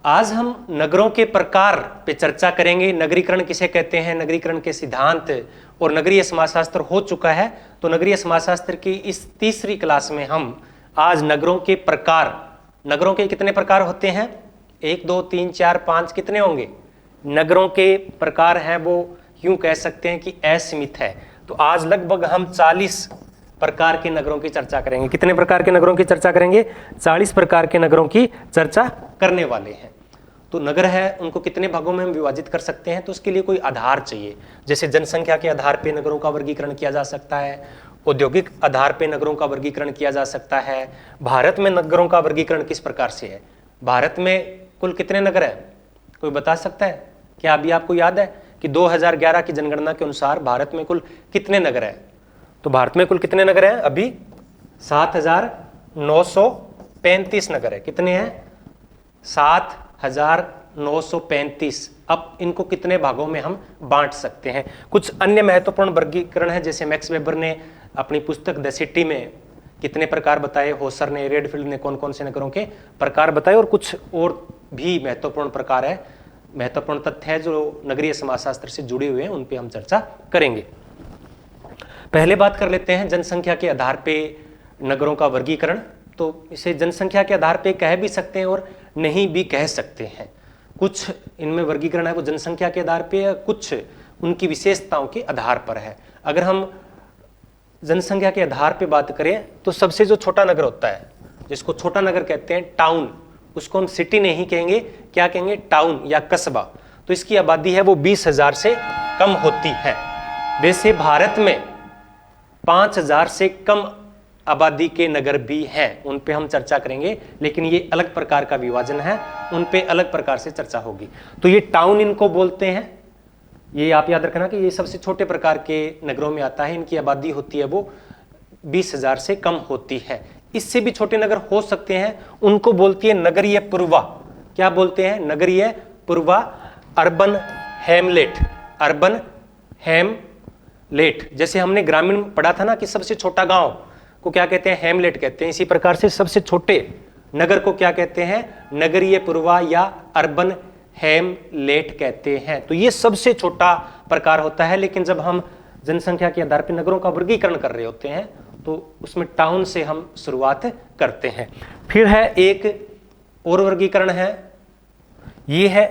आज हम नगरों के प्रकार पे चर्चा करेंगे। नगरीकरण किसे कहते हैं, नगरीकरण के सिद्धांत और नगरीय समाजशास्त्र हो चुका है। तो नगरीय समाजशास्त्र की इस तीसरी क्लास में हम आज नगरों के प्रकार, नगरों के कितने प्रकार होते हैं, 1 2 3 4 5 कितने होंगे नगरों के प्रकार हैं, वो यूं कह सकते हैं कि असीमित है। तो आज लगभग हम 40 प्रकार के नगरों की चर्चा करेंगे। कितने प्रकार के नगरों की चर्चा करेंगे, 40 प्रकार के नगरों की चर्चा करने वाले हैं। तो नगर है उनको कितने भागों में हम विभाजित कर सकते हैं, तो उसके लिए कोई आधार चाहिए। जैसे जनसंख्या के आधार पे नगरों का वर्गीकरण किया जा सकता है, औद्योगिक आधार पे नगरों का वर्गीकरण किया जा सकता है। भारत में नगरों का वर्गीकरण किस प्रकार से है, भारत में कुल कितने नगर हैं, कोई बता सकता है क्या? अभी आपको याद है कि 2011 की जनगणना के अनुसार भारत में कुल कितने नगर हैं? तो भारत में कुल कितने नगर हैं? अभी 7,935 नगर है। कितने हैं? 7,935। अब इनको कितने भागों में हम बांट सकते हैं? कुछ अन्य महत्वपूर्ण वर्गीकरण है, जैसे मैक्स वेबर ने अपनी पुस्तक द सिटी में कितने प्रकार बताए, होसर ने, रेडफील्ड ने कौन कौन से नगरों के प्रकार बताए, और कुछ और भी महत्वपूर्ण प्रकार है, महत्वपूर्ण तथ्य है जो नगरीय समाजशास्त्र से जुड़े हुए हैं, उन पे हम चर्चा करेंगे। पहले बात कर लेते हैं जनसंख्या के आधार पे नगरों का वर्गीकरण। तो इसे जनसंख्या के आधार पे कह भी सकते हैं और नहीं भी कह सकते हैं। कुछ इनमें वर्गीकरण है वो जनसंख्या के आधार पे है, कुछ उनकी विशेषताओं के आधार पर है। अगर हम जनसंख्या के आधार पे बात करें तो सबसे जो छोटा नगर होता है, जिसको छोटा नगर कहते हैं, टाउन, उसको हम सिटी नहीं कहेंगे, क्या कहेंगे, टाउन या कस्बा। तो इसकी आबादी है वो 20,000 से कम होती है। वैसे भारत में 5,000 से कम आबादी के नगर भी हैं, उन पे हम चर्चा करेंगे, लेकिन ये अलग प्रकार का विभाजन है, उन पे अलग प्रकार से चर्चा होगी। तो ये टाउन इनको बोलते हैं। ये आप याद रखना कि ये सबसे छोटे प्रकार के नगरों में आता है। इनकी आबादी होती है वो 20,000 से कम होती है। इससे भी छोटे नगर हो सकते हैं, उनको बोलती है नगरीय पूर्वा। क्या बोलते हैं? नगरीय पूर्वा, अर्बन हेमलेट, अर्बन हेमलेट। जैसे हमने ग्रामीण पढ़ा था ना कि सबसे छोटा गांव को क्या कहते हैं, हेमलेट कहते हैं। इसी प्रकार से सबसे छोटे नगर को क्या कहते हैं, नगरीय पूर्वा या अर्बन हेमलेट कहते हैं। तो ये सबसे छोटा प्रकार होता है। लेकिन जब हम जनसंख्या के आधार पर नगरों का वर्गीकरण कर रहे होते हैं तो उसमें टाउन से हम शुरुआत करते हैं। फिर है एक और वर्गीकरण है, ये है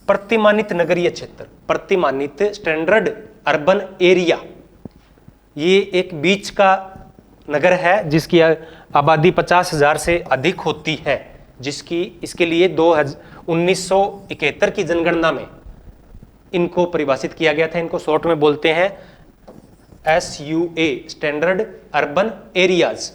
प्रतिमानित नगरीय क्षेत्र, प्रतिमानित स्टैंडर्ड अर्बन एरिया। ये एक बीच का नगर है जिसकी आबादी 50,000 से अधिक होती है, जिसकी इसके लिए 1971 की जनगणना में इनको परिभाषित किया गया था। इनको शॉर्ट में बोलते हैं SUA, स्टैंडर्ड अर्बन एरियाज।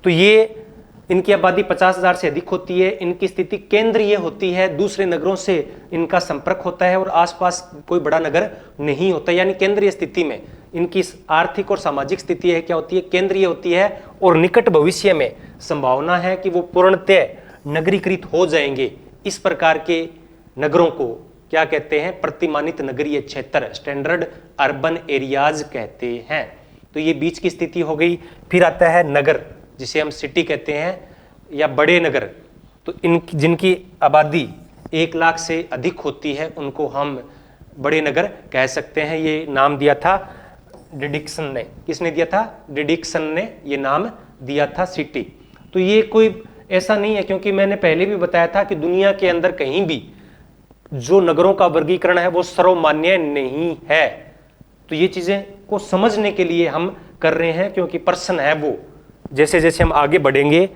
तो ये इनकी आबादी 50,000 से अधिक होती है। इनकी स्थिति केंद्रीय होती है, दूसरे नगरों से इनका संपर्क होता है और आसपास कोई बड़ा नगर नहीं होता, यानी केंद्रीय स्थिति में इनकी आर्थिक और सामाजिक स्थिति है क्या होती है, केंद्रीय होती है। और निकट भविष्य में संभावना है कि वो पूर्णतः नगरीकृत हो जाएंगे। इस प्रकार के नगरों को क्या कहते हैं, प्रतिमानित नगरीय क्षेत्र, स्टैंडर्ड अर्बन एरियाज कहते हैं। तो ये बीच की स्थिति हो गई। फिर आता है नगर, जिसे हम सिटी कहते हैं या बड़े नगर। तो इन जिनकी आबादी 1 लाख से अधिक होती है उनको हम बड़े नगर कह सकते हैं। ये नाम दिया था डिडिक्सन ने। किसने दिया था? डिडिक्सन ने ये नाम दिया था, सिटी। तो ये कोई ऐसा नहीं है, क्योंकि मैंने पहले भी बताया था कि दुनिया के अंदर कहीं भी जो नगरों का वर्गीकरण है वो सर्वमान्य नहीं है। तो ये चीजें को समझने के लिए हम कर रहे हैं, क्योंकि प्रश्न है वो जैसे जैसे हम आगे बढ़ेंगे,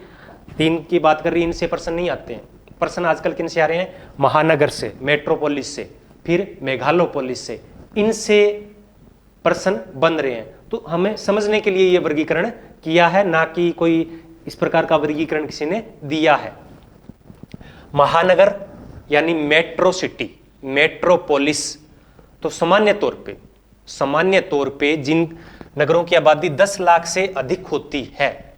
3 की बात कर रही है, इनसे प्रश्न नहीं आते हैं। प्रश्न आजकल किन से आ रहे हैं? महानगर से, मेट्रोपोलिस से, फिर मेघालोपोलिस से, इनसे प्रश्न बन रहे हैं। तो हमें समझने के लिए ये वर्गीकरण किया है, ना कि कोई इस प्रकार का वर्गीकरण किसी ने दिया है। महानगर यानी मेट्रो सिटी, मेट्रोपोलिस। तो सामान्य तौर पे जिन नगरों की आबादी 10 लाख से अधिक होती है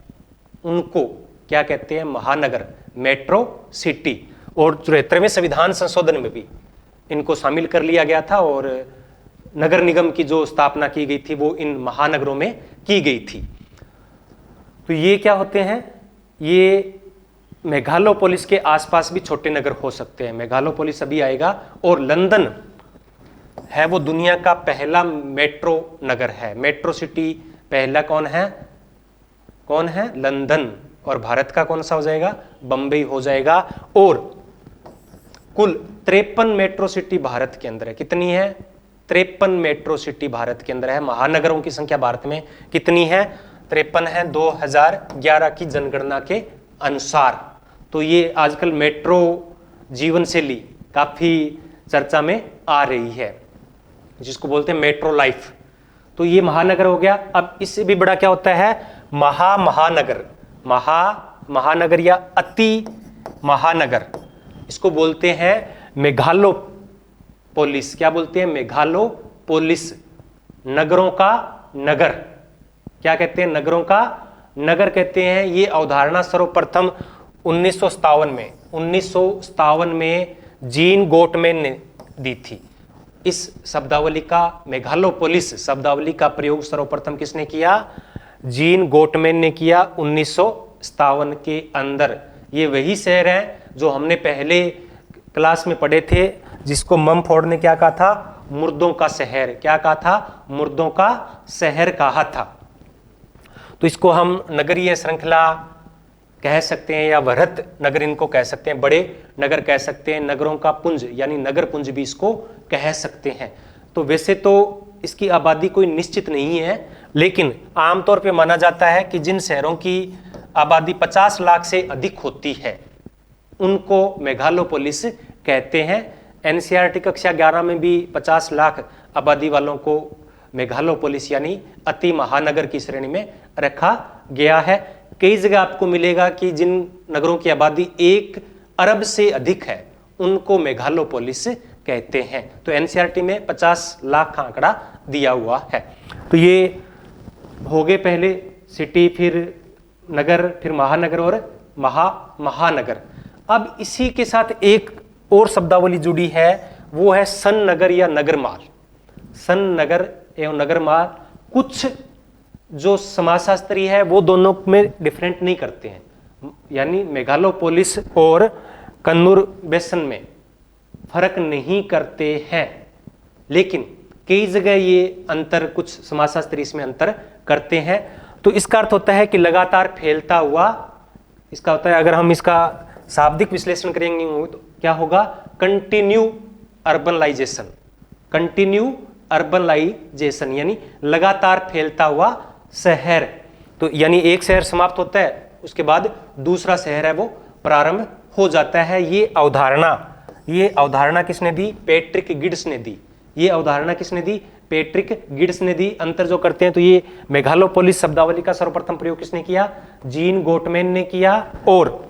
उनको क्या कहते हैं? महानगर, मेट्रो सिटी। और 73वें संविधान संशोधन में भी इनको शामिल कर लिया गया था और नगर निगम की जो स्थापना की गई थी वो इन महानगरों में की गई थी। तो ये क्या होते हैं? ये मेगालोपोलिस के आसपास भी छोटे नगर हो सकते हैं। मेगालोपोलिस अभी आएगा। और लंदन है वो दुनिया का पहला मेट्रो नगर है। मेट्रो सिटी पहला कौन है? लंदन। और भारत का कौन सा हो जाएगा? बंबई हो जाएगा। और कुल 53 मेट्रो सिटी भारत के अंदर है। कितनी है? 53 मेट्रो सिटी भारत के अंदर है। महानगरों की संख्या भारत में कितनी है? 53 है 2011 की जनगणना के अनुसार। तो ये आजकल मेट्रो जीवन शैली काफी चर्चा में आ रही है, जिसको बोलते हैं मेट्रो लाइफ। तो ये महानगर हो गया। अब इससे भी बड़ा क्या होता है? महानगर। महानगर या अति महानगर, इसको बोलते हैं मेगालोपोलिस। क्या बोलते हैं? मेगालोपोलिस। नगरों का नगर। क्या कहते हैं? नगरों का नगर कहते हैं। ये अवधारणा सर्वप्रथम 1957 में जीन गोटमैन ने दी थी। इस शब्दावली का, मेगालोपोलिस शब्दावली का प्रयोग सर्वप्रथम किसने किया? जीन गोटमैन ने किया 1957 के अंदर। ये वही शहर है जो हमने पहले क्लास में पढ़े थे, जिसको ममफोर्ड ने क्या कहा था? मुर्दों का शहर। क्या कहा था? मुर्दों का शहर कहा था। तो इसको हम नगरीय श्रृंखला कह सकते हैं, या वृहत नगर इनको कह सकते हैं, बड़े नगर कह सकते हैं, नगरों का पुंज यानी नगर पुंज भी इसको कह सकते हैं। तो वैसे तो इसकी आबादी कोई निश्चित नहीं है, लेकिन आमतौर पे माना जाता है कि जिन शहरों की आबादी 50 लाख से अधिक होती है उनको मेगालोपोलिस कहते हैं। एनसीईआरटी कक्षा 11 में भी 50 लाख आबादी वालों को मेगालोपोलिस यानी अति महानगर की श्रेणी में रखा गया है। कई जगह आपको मिलेगा कि जिन नगरों की आबादी 1 अरब से अधिक है उनको मेगालोपोलिस कहते हैं। तो एनसीईआरटी में 50 लाख का आंकड़ा दिया हुआ है। तो ये हो गए पहले सिटी, फिर नगर, फिर महानगर और महानगर। अब इसी के साथ एक और शब्दावली जुड़ी है, वो है सन नगर या नगरमाल। सन नगर एवं नगरमाल कुछ जो समाजशास्त्री है वो दोनों में डिफरेंट नहीं करते हैं, यानी मेगालोपोलिस और कन्नूर बेसन में फर्क नहीं करते हैं, लेकिन कई जगह ये अंतर, कुछ समाजशास्त्री इसमें अंतर करते हैं। तो इसका अर्थ होता है कि लगातार फैलता हुआ, इसका होता है, अगर हम इसका शाब्दिक विश्लेषण करेंगे तो क्या होगा? Continue urbanisation. कंटिन्यू अर्बनाइजेशन यानी लगातार फैलता हुआ शहर। तो यानी एक शहर समाप्त होता है, उसके बाद दूसरा शहर है वो प्रारंभ हो जाता है। ये अवधारणा किसने दी? पैट्रिक गिड्स ने दी। ये अवधारणा किसने दी? पैट्रिक गिड्स ने दी। अंतर जो करते हैं, तो ये मेगालोपोलिस शब्दावली का सर्वप्रथम प्रयोग किसने किया? जीन गोटमैन ने किया। और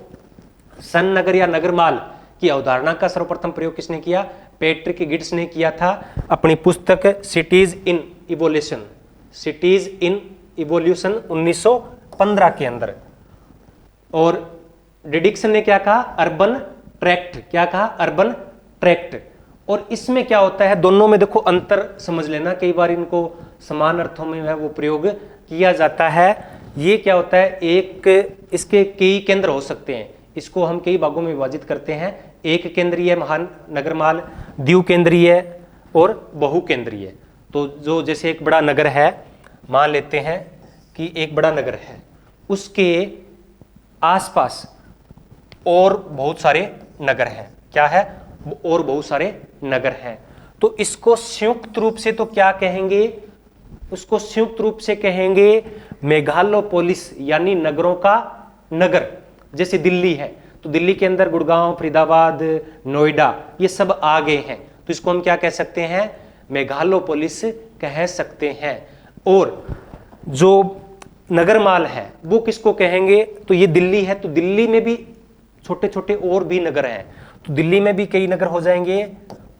सन नगर या नगरमाल की अवधारणा का सर्वप्रथम प्रयोग किसने किया? पैट्रिक गिड्स ने किया था अपनी पुस्तक cities in evolution. Cities in evolution 1915 के अंदर। और डिडिक्सन ने क्या कहा? Urban tract. क्या कहा? Urban tract. और इसमें क्या होता है, दोनों में देखो अंतर समझ लेना, कई बार इनको समान अर्थों में है वो प्रयोग किया जाता है। ये क्या होता है, एक इसके कई केंद्र हो सकते हैं, इसको हम कई भागों में विभाजित करते हैं। एक केंद्रीय महानगरमाल, द्विकेंद्रीय और बहुकेंद्रीय। तो जो जैसे एक बड़ा नगर है, मान लेते हैं कि एक बड़ा नगर है, उसके आसपास और बहुत सारे नगर हैं। क्या है? और बहुत सारे नगर हैं। तो इसको संयुक्त रूप से तो क्या कहेंगे? उसको संयुक्त रूप से कहेंगे मेगालोपोलिस यानी नगरों का नगर। जैसे दिल्ली है तो दिल्ली के अंदर गुड़गांव, फरीदाबाद, नोएडा ये सब आ गए हैं, तो इसको हम क्या कह सकते हैं? मेगालोपोलिस कह सकते हैं। और जो नगरमाल है वो किसको कहेंगे? तो ये दिल्ली है, तो दिल्ली में भी छोटे छोटे और भी नगर हैं, तो दिल्ली में भी कई नगर हो जाएंगे,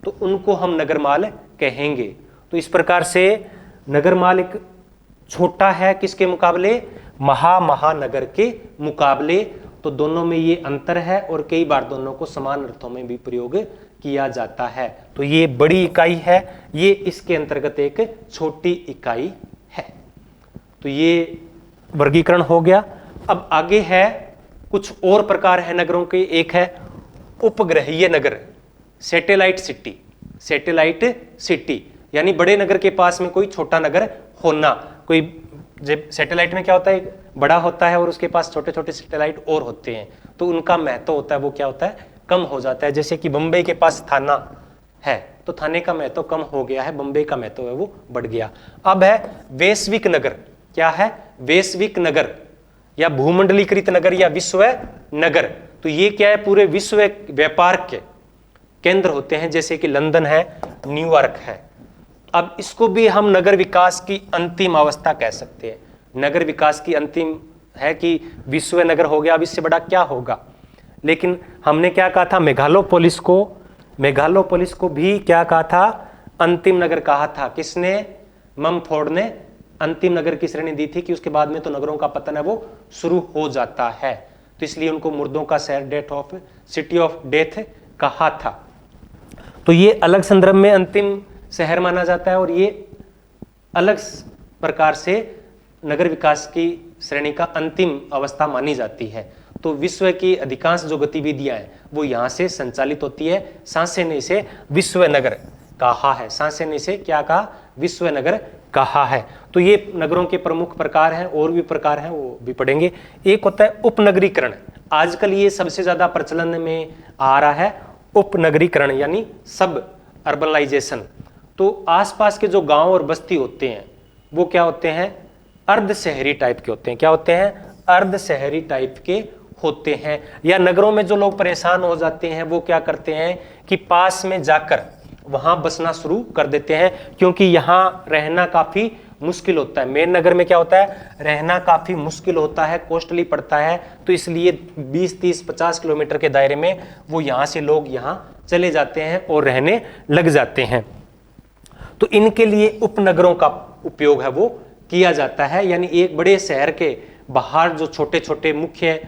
तो उनको हम नगरमाल कहेंगे। तो इस प्रकार से नगरमाल एक छोटा है किसके मुकाबले? महानगर के मुकाबले। तो दोनों में ये अंतर है और कई बार दोनों को समान अर्थों में भी प्रयोग किया जाता है। तो ये बड़ी इकाई है, ये इसके अंतर्गत एक छोटी इकाई है। तो ये वर्गीकरण हो गया। अब आगे है कुछ और प्रकार है नगरों के, एक है उपग्रहीय नगर, सैटेलाइट सिटी। सैटेलाइट सिटी यानी बड़े नगर के पास में कोई छोटा नगर होना। कोई जब सैटेलाइट में क्या होता है, बड़ा होता है और उसके पास छोटे छोटे सैटेलाइट और होते हैं, तो उनका महत्व होता है वो क्या होता है, कम हो जाता है। जैसे कि बम्बई के पास थाना है तो थाने का महत्व कम हो गया है, बम्बई का महत्व है वो बढ़ गया। अब है वैश्विक नगर। क्या है, वैश्विक नगर या भूमंडलीकृत नगर या विश्व नगर। तो ये क्या है, पूरे विश्व व्यापार के केंद्र होते हैं, जैसे कि लंदन है, न्यूयॉर्क है। अब इसको भी हम नगर विकास की अंतिम अवस्था कह सकते हैं। नगर विकास की अंतिम है कि विश्व नगर हो गया, अब इससे बड़ा क्या होगा। लेकिन हमने क्या कहा था, मेघालोपोलिस को भी क्या कहा था, अंतिम नगर कहा था। किसने, ममफोर्ड ने अंतिम नगर की श्रेणी दी थी कि उसके बाद में तो नगरों का पतन है वो शुरू हो जाता है, तो इसलिए उनको मुर्दों का शहर, सिटी ऑफ डेथ कहा था। तो ये अलग संदर्भ में अंतिम शहर माना जाता है और ये अलग प्रकार से नगर विकास की श्रेणी का अंतिम अवस्था मानी जाती है। तो विश्व की अधिकांश जो गतिविधियां हैं वो यहाँ से संचालित होती है। सांसे ने इसे विश्व नगर कहा है, सांसे ने इसे क्या कहा, विश्व नगर कहा है। तो ये नगरों के प्रमुख प्रकार हैं, और भी प्रकार हैं वो भी पढ़ेंगे। एक होता है उपनगरीकरण, आजकल ये सबसे ज्यादा प्रचलन में आ रहा है, उपनगरीकरण यानी सब अर्बनाइजेशन। तो आसपास के जो गांव और बस्ती होते हैं वो क्या होते हैं, अर्ध शहरी टाइप के होते हैं। क्या होते हैं, अर्ध शहरी टाइप के होते हैं। या नगरों में जो लोग परेशान हो जाते हैं वो क्या करते हैं कि पास में जाकर वहां बसना शुरू कर देते हैं, क्योंकि यहाँ रहना काफी मुश्किल होता है। मेन नगर में क्या होता है, रहना काफी मुश्किल होता है, कॉस्टली पड़ता है, तो इसलिए 20, 30, 50 किलोमीटर के दायरे में वो यहाँ से लोग यहाँ चले जाते हैं और रहने लग जाते हैं। तो इनके लिए उपनगरों का उपयोग है वो किया जाता है। यानी एक बड़े शहर के बाहर जो छोटे छोटे मुख्य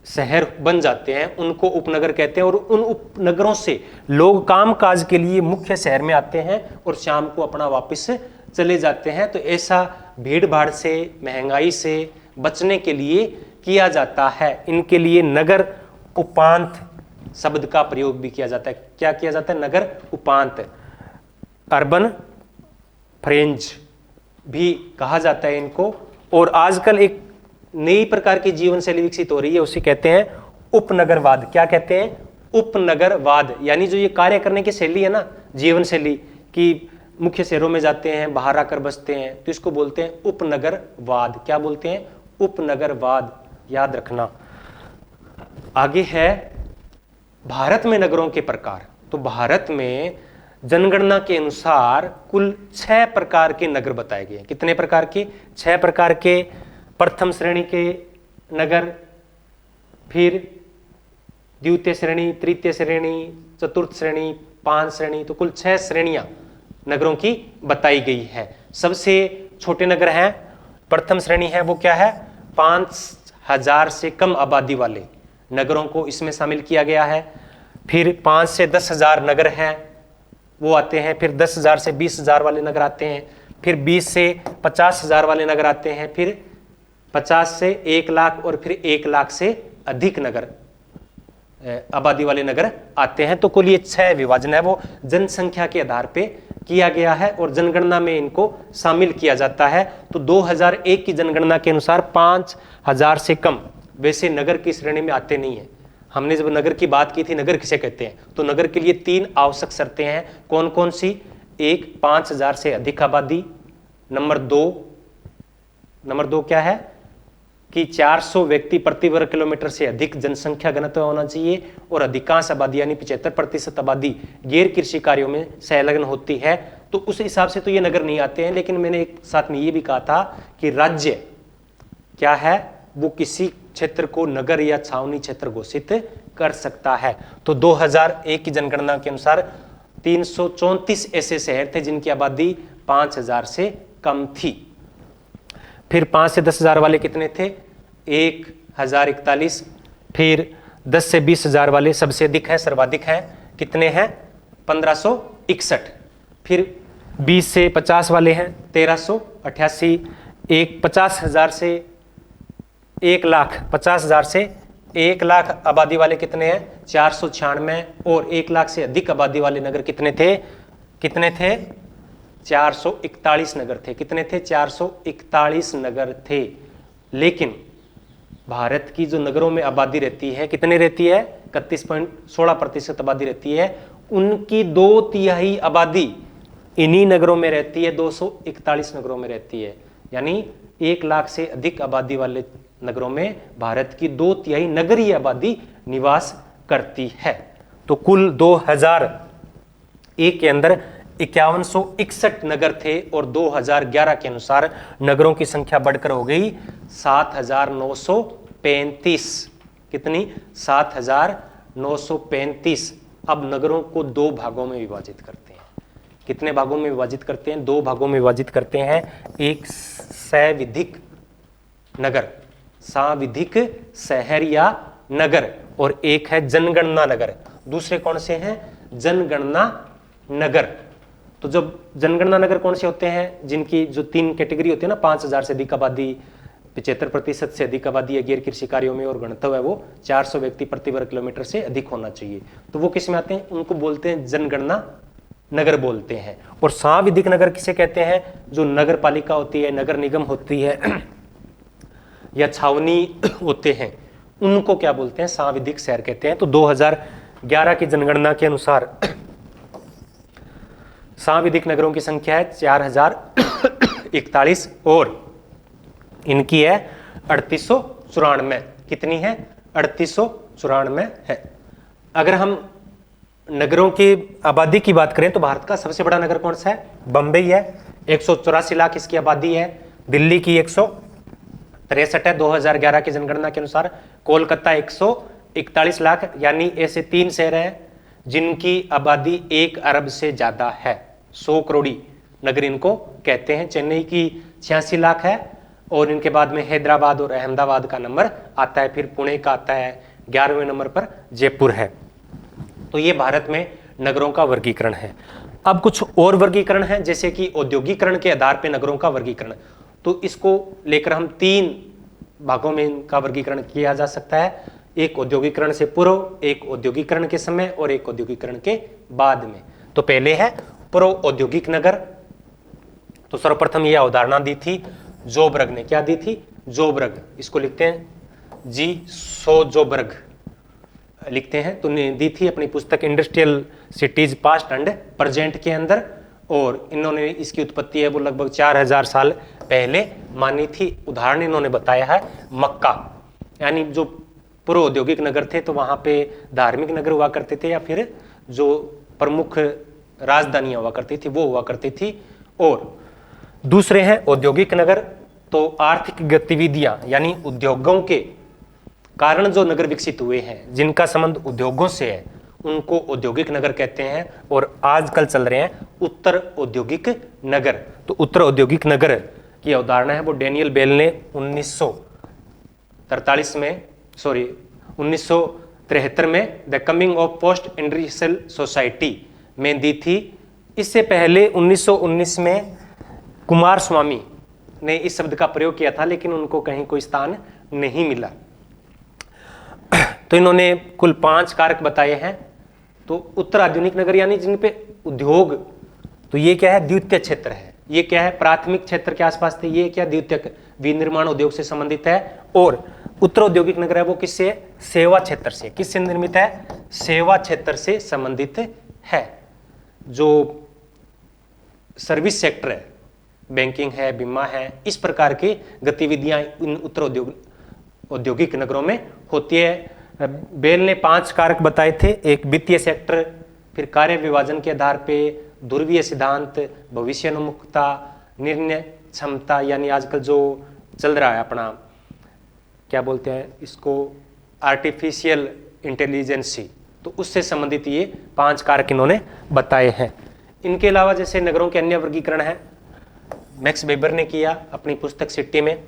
शहर बन जाते हैं उनको उपनगर कहते हैं, और उन उपनगरों से लोग काम काज के लिए मुख्य शहर में आते हैं और शाम को अपना वापस चले जाते हैं। तो ऐसा भीड़ भाड़ से, महंगाई से बचने के लिए किया जाता है। इनके लिए नगर उपांत शब्द का प्रयोग भी किया जाता है। क्या किया जाता है, नगर उपांत, अर्बन फ्रेंज भी कहा जाता है इनको। और आजकल एक नई प्रकार की जीवन शैली विकसित हो रही है, उसे कहते हैं उपनगरवाद। क्या कहते हैं, उपनगरवाद। यानी जो ये कार्य करने की शैली है ना, जीवन शैली की, मुख्य शहरों में जाते हैं, बाहर आकर बसते हैं, तो इसको बोलते हैं उपनगरवाद। क्या बोलते हैं, उपनगरवाद, याद रखना। आगे है भारत में नगरों के प्रकार। तो भारत में जनगणना के अनुसार कुल 6 प्रकार के नगर बताए गए हैं। कितने प्रकार के, 6 प्रकार के। प्रथम श्रेणी के नगर, फिर द्वितीय श्रेणी, तृतीय श्रेणी, चतुर्थ श्रेणी, 5 श्रेणी, तो कुल 6 श्रेणियां नगरों की बताई गई है। सबसे छोटे नगर हैं, प्रथम श्रेणी है वो क्या है, 5000 से कम आबादी वाले नगरों को इसमें शामिल किया गया है। फिर 5 से 10,000 नगर हैं वो आते हैं। फिर 10,000 से 20,000 वाले नगर आते हैं। फिर 20 से 50,000 वाले नगर आते हैं। फिर 50 से 1 लाख और फिर 1 लाख से अधिक नगर आबादी वाले नगर आते हैं। तो कुल ये 6 विभाजन है वो जनसंख्या के आधार पे किया गया है और जनगणना में इनको शामिल किया जाता है। तो 2001 की जनगणना के अनुसार 5,000 से कम वैसे नगर की श्रेणी में आते नहीं है। हमने जब नगर की बात की थी, नगर किसे कहते हैं, तो नगर के लिए 3 आवश्यक शर्तें हैं। कौन कौन सी, 1 5,000 से अधिक आबादी, नंबर 2 क्या है कि 400 व्यक्ति प्रति वर्ग किलोमीटर से अधिक जनसंख्या घनत्व होना चाहिए, और अधिकांश आबादी यानी 75% आबादी गैर कृषि कार्यों में संलग्न होती है। तो उस हिसाब से तो ये नगर नहीं आते हैं। लेकिन मैंने एक साथ में ये भी कहा था कि राज्य क्या है, वो किसी क्षेत्र को नगर या छावनी क्षेत्र घोषित कर सकता है। तो 2001 की जनगणना के अनुसार 334 ऐसे शहर थे जिनकी आबादी 5,000 से कम थी। फिर 5 से 10,000 वाले कितने थे, 1,041। फिर 10 से 20,000 वाले सबसे अधिक है, सर्वाधिक है, कितने हैं, 1561। फिर 20 से 50 वाले हैं 1,388। 50,000 से 1 लाख, 50,000 से 1 लाख आबादी वाले कितने हैं? 496। और 1 लाख से अधिक आबादी वाले नगर कितने थे? 441 नगर थे। कितने थे? 441 नगर थे। लेकिन भारत की जो नगरों में आबादी रहती है, कितने रहती है? 31.16% आबादी रहती है। उनकी 2/3 आबादी इन्हीं नगरों में रहती है, 241 नगरों में रहती है। यानी 1 लाख से अधिक आबादी वाले नगरों में भारत की 2/3 नगरीय आबादी निवास करती है। तो कुल 2001 के अंदर 5161 नगर थे और 2011 के अनुसार नगरों की संख्या बढ़कर हो गई 7935। कितनी? 7935। अब नगरों को 2 भागों में विभाजित करते हैं। कितने भागों में विभाजित करते हैं? 2 भागों में विभाजित करते हैं। एक सविधिक नगर, सांविधिक शहर या नगर, और एक है जनगणना नगर। दूसरे कौन से हैं? जनगणना नगर। तो जब जनगणना नगर कौन से होते हैं? जिनकी जो 3 कैटेगरी होती है ना, 5000 से अधिक आबादी, 75% से अधिक आबादी है गैर कृषि कार्यों में, और घनत्व है वो 400 व्यक्ति प्रति वर्ग किलोमीटर से अधिक होना चाहिए। तो वो किस में आते हैं? उनको बोलते हैं जनगणना नगर बोलते हैं। और सांविधिक नगर किसे कहते हैं? जो नगर पालिका होती है, नगर निगम होती है या छावनी होते हैं, उनको क्या बोलते हैं? सांविधिक शहर कहते हैं। तो 2011 की जनगणना के अनुसार सांविधिक नगरों की संख्या है 4041 और इनकी है 3894। कितनी है? 3894 है। अगर हम नगरों की आबादी की बात करें तो भारत का सबसे बड़ा नगर कौन सा है? बंबई है, 184 लाख इसकी आबादी है। दिल्ली की 163 है 2011 की जनगणना के अनुसार। कोलकाता 141 लाख। यानी ऐसे 3 शहर हैं जिनकी आबादी 1 अरब से ज्यादा है। 100 करोड़ी नगर इनको कहते हैं। चेन्नई की 86 लाख है और इनके बाद में हैदराबाद और अहमदाबाद का नंबर आता है। फिर पुणे का आता है, 11वें नंबर पर जयपुर है। तो ये भारत में नगरों का वर्गीकरण है। अब कुछ और वर्गीकरण है, जैसे कि औद्योगिकरण के आधार पर नगरों का वर्गीकरण। तो इसको लेकर हम 3 भागों में इनका वर्गीकरण किया जा सकता है। एक औद्योगिकरण से पूर्व, एक औद्योगिकरण के समय और एक औद्योगिकरण के बाद में। तो पहले है पूर्व औद्योगिक नगर। तो सर्वप्रथम यह अवधारणा दी थी जोबर्ग ने। क्या दी थी? जोबर्ग। इसको लिखते हैं G.Sojberg लिखते हैं। तो ने दी थी अपनी पुस्तक industrial cities past and present के अंदर। और इन्होंने इसकी उत्पत्ति है वो लगभग 4000 साल पहले मानी थी। उदाहरण इन्होंने बताया है मक्का। यानी जो पूर्व औद्योगिक नगर थे तो वहां पे धार्मिक नगर हुआ करते थे, या फिर जो प्रमुख राजधानियां हुआ करती थी वो हुआ करती थी। और दूसरे हैं औद्योगिक नगर। तो आर्थिक गतिविधियां यानी उद्योगों के कारण जो नगर विकसित हुए हैं, जिनका संबंध उद्योगों से है, उनको औद्योगिक नगर कहते हैं। और आजकल चल रहे हैं उत्तर औद्योगिक नगर। तो उत्तर औद्योगिक नगर की अवधारणा है वो डेनियल बेल ने 1973 में the coming of post industrial society में दी थी। इससे पहले 1919 में कुमार स्वामी ने इस शब्द का प्रयोग किया था, लेकिन उनको कहीं कोई स्थान नहीं मिला। तो इन्होंने कुल 5 कारक बताए हैं। तो उत्तर आधुनिक नगर यानी जिन पे उद्योग, तो ये क्या है? द्वितीय क्षेत्र है। ये क्या है? प्राथमिक क्षेत्र के आसपास थे। ये क्या? द्वितीय विनिर्माण उद्योग से संबंधित है। और उत्तर औद्योगिक नगर है वो किससे? सेवा क्षेत्र से। किससे निर्मित है? सेवा क्षेत्र से संबंधित है। जो सर्विस सेक्टर है, बैंकिंग है, बीमा है, इस प्रकार की गतिविधियां इन उत्तर औद्योगिक नगरों में होती है। बेल ने 5 कारक बताए थे। एक वित्तीय सेक्टर, फिर कार्य विभाजन के आधार पे, ध्रुवीय सिद्धांत, भविष्योन्मुखता, निर्णय क्षमता, यानी आजकल जो चल रहा है अपना क्या बोलते हैं इसको, आर्टिफिशियल इंटेलिजेंसी, तो उससे संबंधित ये 5 कारक इन्होंने बताए हैं। इनके अलावा जैसे नगरों के अन्य वर्गीकरण है, मैक्स वेबर ने किया अपनी पुस्तक सिटी में।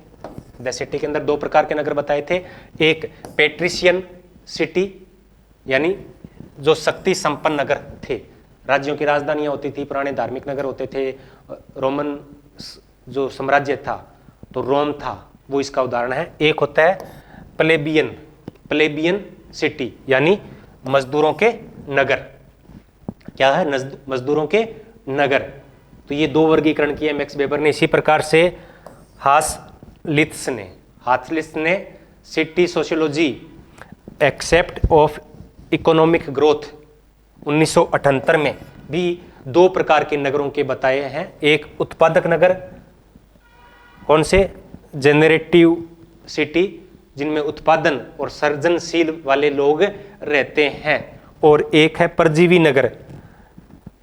द सिटी के अंदर 2 प्रकार के नगर बताए थे। एक पेट्रिशियन सिटी, यानी जो शक्ति संपन्न नगर थे, राज्यों की राजधानियां होती थी, पुराने धार्मिक नगर होते थे। रोमन जो साम्राज्य था तो रोम था, वो इसका उदाहरण है। एक होता है प्लेबियन प्लेबियन सिटी यानी मजदूरों के नगर। क्या है? मजदूरों के नगर। तो ये दो वर्गीकरण किए मैक्स वेबर ने। इसी प्रकार से हासलित्स ने city sociology except of economic growth 1978 में भी दो प्रकार के नगरों के बताए हैं। एक उत्पादक नगर, कौन से? जेनरेटिव सिटी, जिनमें उत्पादन और सृजनशील वाले लोग रहते हैं। और एक है परजीवी नगर,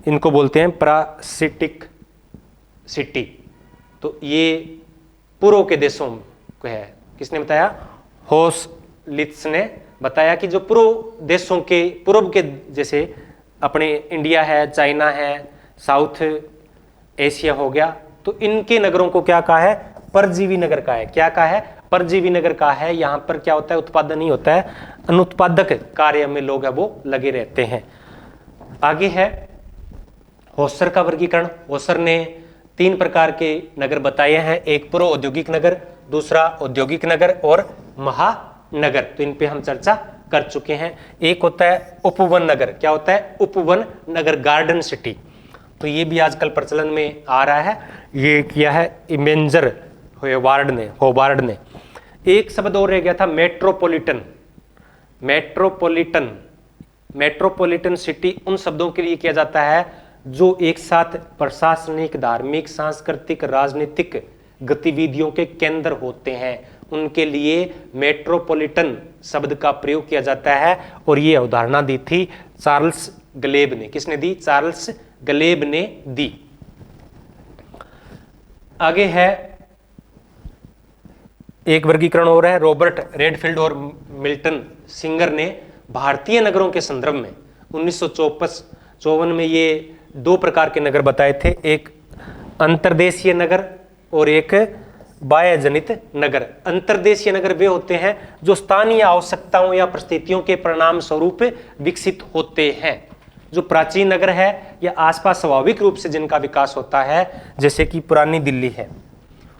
इनको बोलते हैं पैरासिटिक सिटी। तो ये पूर्व के देशों को है। किसने बताया? हासलित्स ने बताया कि जो पूर्व के जैसे अपने इंडिया है, चाइना है, साउथ एशिया हो गया, तो इनके नगरों को क्या कहा है? परजीवी नगर का है। क्या कहा है? परजीवी नगर का है। यहाँ पर क्या होता है? उत्पादन नहीं होता है, अनुत्पादक कार्य में लोग है वो लगे रहते हैं। आगे है होसर का वर्गीकरण। होसर ने 3 प्रकार के नगर बताए हैं। एक पूर्व औद्योगिक नगर, दूसरा औद्योगिक नगर और महानगर। तो इन पे हम चर्चा कर चुके हैं। एक होता है उपवन नगर। क्या होता है? उपवन नगर, गार्डन सिटी। तो ये भी आजकल प्रचलन में आ रहा है। ये किया है इमेंजर होबार्ड ने। एक शब्द और रह गया था, मेट्रोपॉलिटन सिटी उन शब्दों के लिए किया जाता है जो एक साथ प्रशासनिक, धार्मिक, सांस्कृतिक, राजनीतिक गतिविधियों के केंद्र होते हैं, उनके लिए मेट्रोपॉलिटन शब्द का प्रयोग किया जाता है। और ये अवधारणा दी थी चार्ल्स गलेब ने। किसने दी? चार्ल्स गलेब ने दी। आगे है एक वर्गीकरण हो रहा है, रॉबर्ट रेडफील्ड और मिल्टन सिंगर ने भारतीय नगरों के संदर्भ में 1954 में ये 2 प्रकार के नगर बताए थे। एक अंतर्देशीय नगर और एक बाह्य जनित नगर। अंतर्देशीय नगर वे होते हैं जो स्थानीय आवश्यकताओं या परिस्थितियों के परिणाम स्वरूप विकसित होते हैं। जो प्राचीन नगर है या आसपास स्वाभाविक रूप से जिनका विकास होता है, जैसे कि पुरानी दिल्ली है।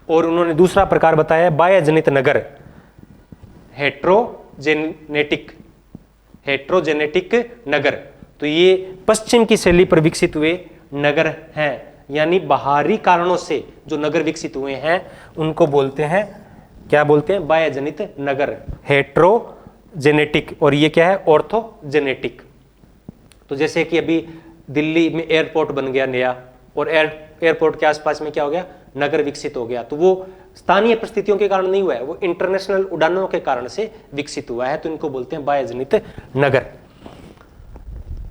और उन्होंने दूसरा प्रकार बताया बाह्य जनित नगर, हेट्रोजेनेटिक नगर। तो ये पश्चिम की शैली पर विकसित हुए नगर हैं, यानी बाहरी कारणों से जो नगर विकसित हुए हैं उनको बोलते हैं, क्या बोलते हैं? बाह्य जनित नगर, हेट्रोजेनेटिक। और ये क्या है? ऑर्थोजेनेटिक। तो जैसे कि अभी दिल्ली में एयरपोर्ट बन गया नया, और एयरपोर्ट के आसपास में क्या हो गया? नगर विकसित हो गया। तो वो स्थानीय परिस्थितियों के कारण नहीं हुआ है, वो इंटरनेशनल उड़ानों के कारण से विकसित हुआ है। तो इनको बोलते हैं बाह्य जनित नगर।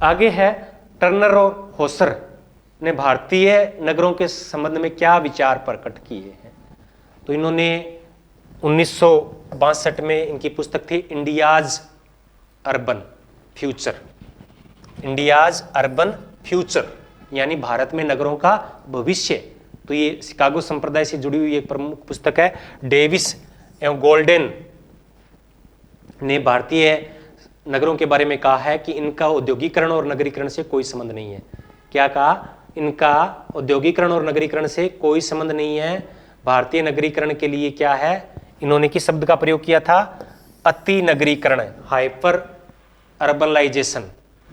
आगे है टर्नर और होसर ने भारतीय नगरों के संबंध में क्या विचार प्रकट किए हैं। तो इन्होंने 1962 में इनकी पुस्तक थी इंडियाज अर्बन फ्यूचर, यानी भारत में नगरों का भविष्य। तो ये शिकागो संप्रदाय से जुड़ी हुई एक प्रमुख पुस्तक है। डेविस एवं गोल्डन ने भारतीय नगरों के बारे में कहा है कि इनका औद्योगिकरण और नगरीकरण से कोई संबंध नहीं है। क्या कहा? इनका औद्योगिकरण और नगरीकरण से कोई संबंध नहीं है। भारतीय नगरीकरण के लिए क्या है? इन्होंने किस शब्द का प्रयोग किया था? अति नगरीकरण, हाइपर अर्बनाइजेशन।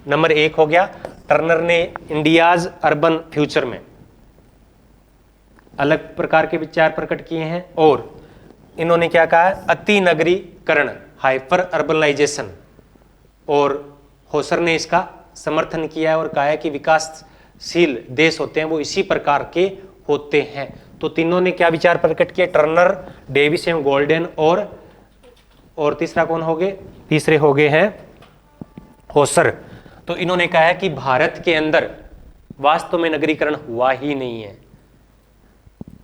नंबर 1 हो गया। टर्नर ने इंडियाज अर्बन फ्यूचर में अलग प्रकार के विचार प्रकट किए हैं। और इन्होंने क्या कहा? अति नगरीकरण, हाइपर अर्बनाइजेशन। और होसर ने इसका समर्थन किया है और कहा है कि विकासशील देश होते हैं वो इसी प्रकार के होते हैं। तो तीनों ने क्या विचार प्रकट किए? टर्नर, डेविस एवं गोल्डन और तीसरा कौन हो गए? तीसरे हो गए हैं होसर। तो इन्होंने कहा है कि भारत के अंदर वास्तव में नगरीकरण हुआ ही नहीं है,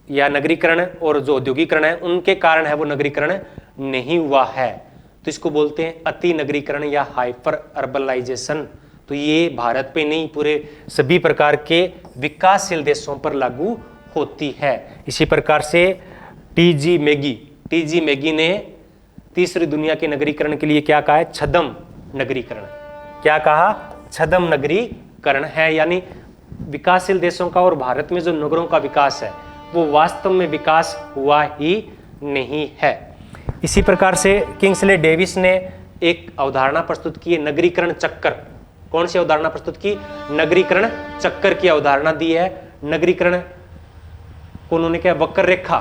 या नगरीकरण और जो औद्योगिकरण है उनके कारण है वो नगरीकरण नहीं हुआ है। तो इसको बोलते हैं अति नगरीकरण या हाइपर अर्बनाइजेशन। तो ये भारत पे नहीं, पूरे सभी प्रकार के विकासशील देशों पर लागू होती है। इसी प्रकार से टीजी मैगी ने तीसरी दुनिया के नगरीकरण के लिए क्या कहा है? छद्म नगरीकरण। क्या कहा? छद्म नगरीकरण है, यानी विकासशील देशों का और भारत में जो नगरों का विकास है वो वास्तव में विकास हुआ ही नहीं है। इसी प्रकार से किंग्सले डेविस ने एक अवधारणा प्रस्तुत की है नगरीकरण चक्कर। कौन सी अवधारणा प्रस्तुत की? नगरीकरण चक्कर की अवधारणा दी है। नगरीकरण को उन्होंने क्या, वक्र रेखा,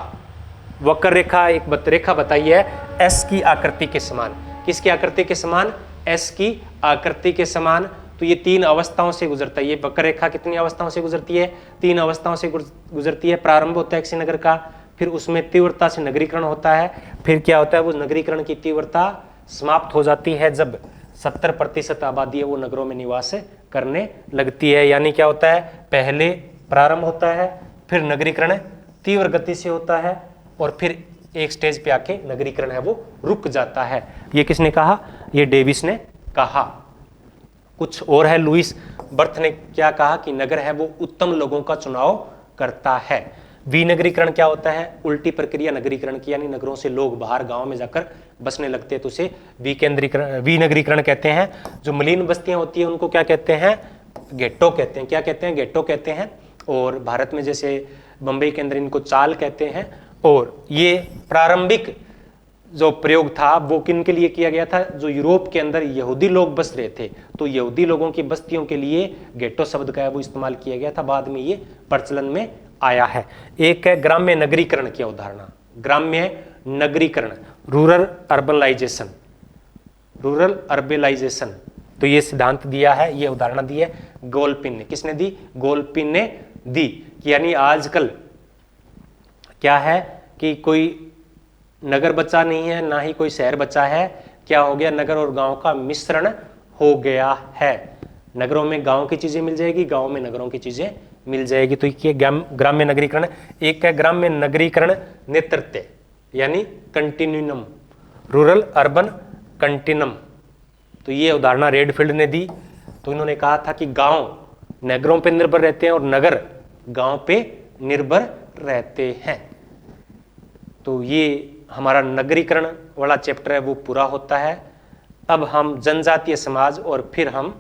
वक्र रेखा एक रेखा बताई है एस की आकृति के समान। किसकी आकृति के समान? एस की आकृति के समान। तो ये 3 अवस्थाओं से गुजरता है। ये वक्र रेखा कितनी अवस्थाओं से गुजरती है? 3 अवस्थाओं से गुजरती है। प्रारंभ होता है किसी नगर का, फिर उसमें तीव्रता से नगरीकरण होता है, फिर क्या होता है, वो नगरीकरण की तीव्रता समाप्त हो जाती है जब 70% आबादी है वो नगरों में निवास करने लगती है। यानी क्या होता है, पहले प्रारंभ होता है, फिर नगरीकरण तीव्र गति से होता है, और फिर एक स्टेज पे आके नगरीकरण है वो रुक जाता है। ये किसने कहा? ये डेविस ने कहा। कुछ और है, लुईस बर्थ ने क्या कहा कि नगर है वो उत्तम लोगों का चुनाव करता है। विनगरीकरण क्या होता है? उल्टी प्रक्रिया नगरीकरण की, यानी नगरों से लोग बाहर गांव में जाकर बसने लगते हैं तो उसे विनगरीकरण कहते हैं। जो मलिन बस्तियां होती है उनको क्या कहते हैं? गेटो कहते हैं। क्या कहते हैं? गेटो कहते हैं। और भारत में जैसे बंबई के अंदर इनको चाल कहते हैं। और ये प्रारंभिक जो प्रयोग था वो किन के लिए किया गया था? जो यूरोप के अंदर यहूदी लोग बस रहे थे, तो यहूदी लोगों की बस्तियों के लिए गेटो शब्द का है वो इस्तेमाल किया गया था। बाद में ये प्रचलन में आया है। एक है ग्राम्य नगरीकरण की अवधारणा। ग्राम्य नगरीकरण, रूरल अर्बनाइजेशन, रूरल अर्बनाइजेशन। तो ये सिद्धांत दिया है, ये उदाहरण दी है गोलपिन ने। किसने दी? गोलपिन ने दी। यानी आजकल क्या है कि कोई नगर बचा नहीं है, ना ही कोई शहर बचा है। क्या हो गया? नगर और गांव का मिश्रण हो गया है। नगरों में गांव की चीजें मिल जाएगी, गांव में नगरों की चीजें मिल जाएगी। तो ये ग्राम्य नगरीकरण। एक है ग्राम्य नगरीकरण नेतृत्व, यानी कंटिन्यूम, रूरल अर्बन कंटिन्यूम। तो ये उदाहरण रेडफील्ड ने दी। तो इन्होंने कहा था कि गांव नगरों पे निर्भर रहते हैं और नगर गांव पे निर्भर रहते हैं। तो ये हमारा नगरीकरण वाला चैप्टर है वो पूरा होता है। अब हम जनजातीय समाज और फिर हम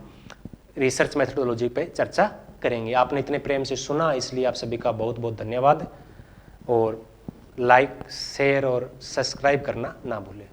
रिसर्च मेथोडोलॉजी पे चर्चा करेंगे। आपने इतने प्रेम से सुना, इसलिए आप सभी का बहुत बहुत धन्यवाद। और लाइक, शेयर और सब्सक्राइब करना ना भूलें।